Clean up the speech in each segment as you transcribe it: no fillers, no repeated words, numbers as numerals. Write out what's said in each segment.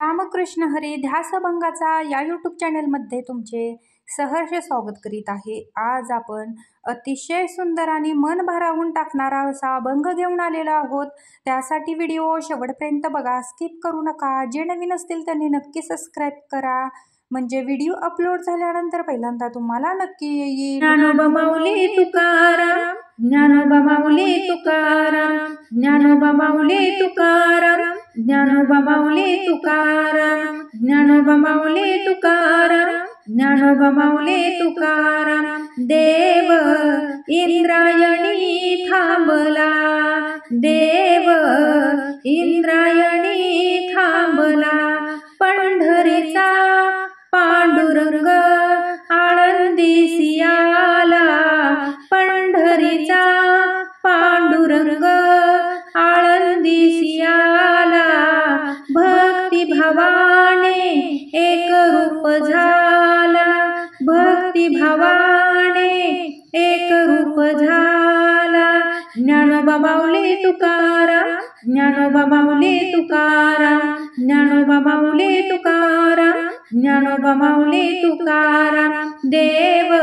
रामकृष्ण हरी ध्यासभंगाचा या यूट्यूब चॅनलमध्ये तुमचे सहर्ष स्वागत करीत आहे। आज आपण अतिशय सुंदर आणि मन भारावून टाकणारा असा अभंग घेऊन आलेलो आहोत। त्यासाठी व्हिडिओ शेवटपर्यंत बघा, स्किप करू नका। जे नवीन असतील त्यांनी नक्की सबस्क्राईब करा, म्हणजे व्हिडिओ अपलोड झाल्यानंतर पहिल्यांदा तुम्हाला नक्की येईल। ज्ञानोबा माऊली तुकाराम, ज्ञानोबा माऊली तुकाराम, ज्ञानोबा माऊली तुकाराम, ज्ञानोबा माऊली तुकाराम, ज्ञानोबा माऊली तुकाराम, ज्ञानोबा माऊली तुकाराम। देव इंद्रायणी थांबला, देव इंद्रायणी थांबला, पंढरीचा पांडुरंग आळंदीसी आला, पंढरीचा पांडुरंग आळंदीसी आला। भक्ती भावाने एक रूप झाला, भक्ती भावाने एक रूप झाला। ज्ञानोबा माऊली तुकाराम, ज्ञानोबा माऊली तुकाराम, ज्ञानोबा माऊली तुकाराम, ज्ञानोबा माऊली तुकाराम। देव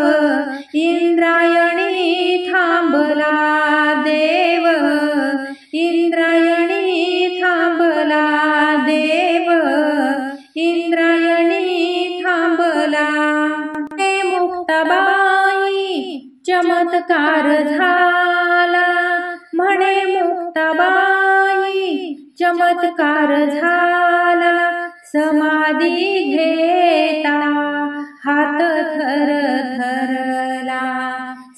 इंद्रायणी थांबला, देव इंद्रायणी थांबला, देव इंद्रायणी थांबला। हे मुक्ताबाई चमत्कार झाला, म्हणे मुक्ताबाई चमत्कार झाला। समाधी घेता हात थर थरला,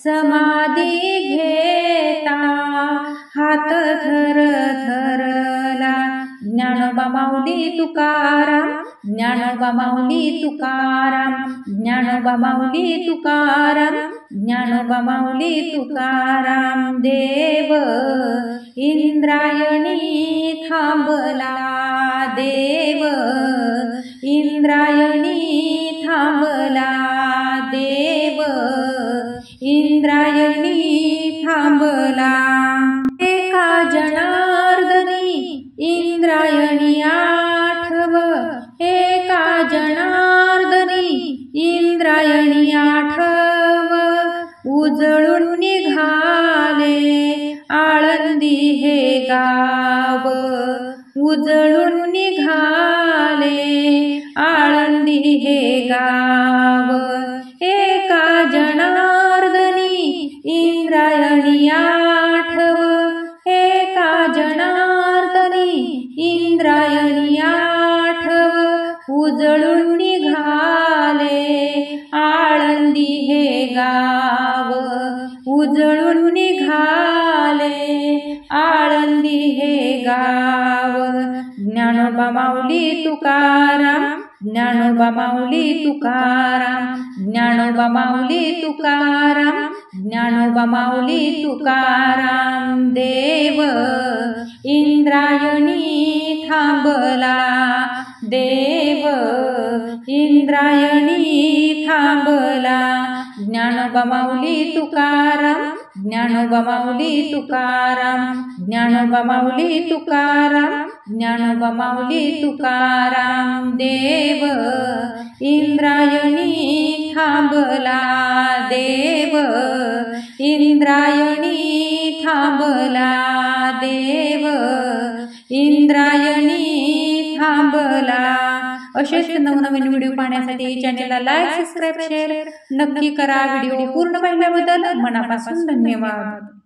समाधी घेता हात थर थरला। ज्ञानोबा माऊली तुकाराम, ज्ञानोबा माऊली तुकाराम, ज्ञानोबा माऊली तुकाराम, ज्ञानोबा माऊली तुकाराम। देव इंद्रायणी थांबला, देव इंद्रायणी थांबला, देव इंद्रायणी थांबला। एका जनार्दनी इंद्रायणी आठव, एका जनार्दनी इंद्रायणी आठव। उजळून निघाले आळंदी हे गाव, उजळून निघाले आळंदी हे गाव। एका जनार्दनी इंद्रायणी आठव, एका जनार्दनी इंद्रायणी आठव। उजळून निघाले आळंदी हे गाव, उजळून निघाले आळंदी हे गाव। ज्ञानोबा माऊली तुकाराम, ज्ञानोबा माऊली तुकाराम, ज्ञानोबा माऊली तुकाराम, ज्ञानोबा माऊली तुकाराम। देव इंद्रायणी थांबला, देव इंद्रायणी थांबला। ज्ञानोबा माऊली तुकाराम, ज्ञानोबा माऊली तुकाराम, ज्ञानोबा माऊली तुकाराम, ज्ञानोबा माऊली तुकाराम। देव इंद्रायणी थांबला, देव इंद्रायणी थांबला, देव इंद्रायणी थांबला। असेच नवनवीन व्हिडिओ पाहण्यासाठी चॅनलला लाईक, सबस्क्राईब, शेअर नक्की करा। व्हिडिओ पूर्ण पाहिल्याबद्दल मनापासून धन्यवाद।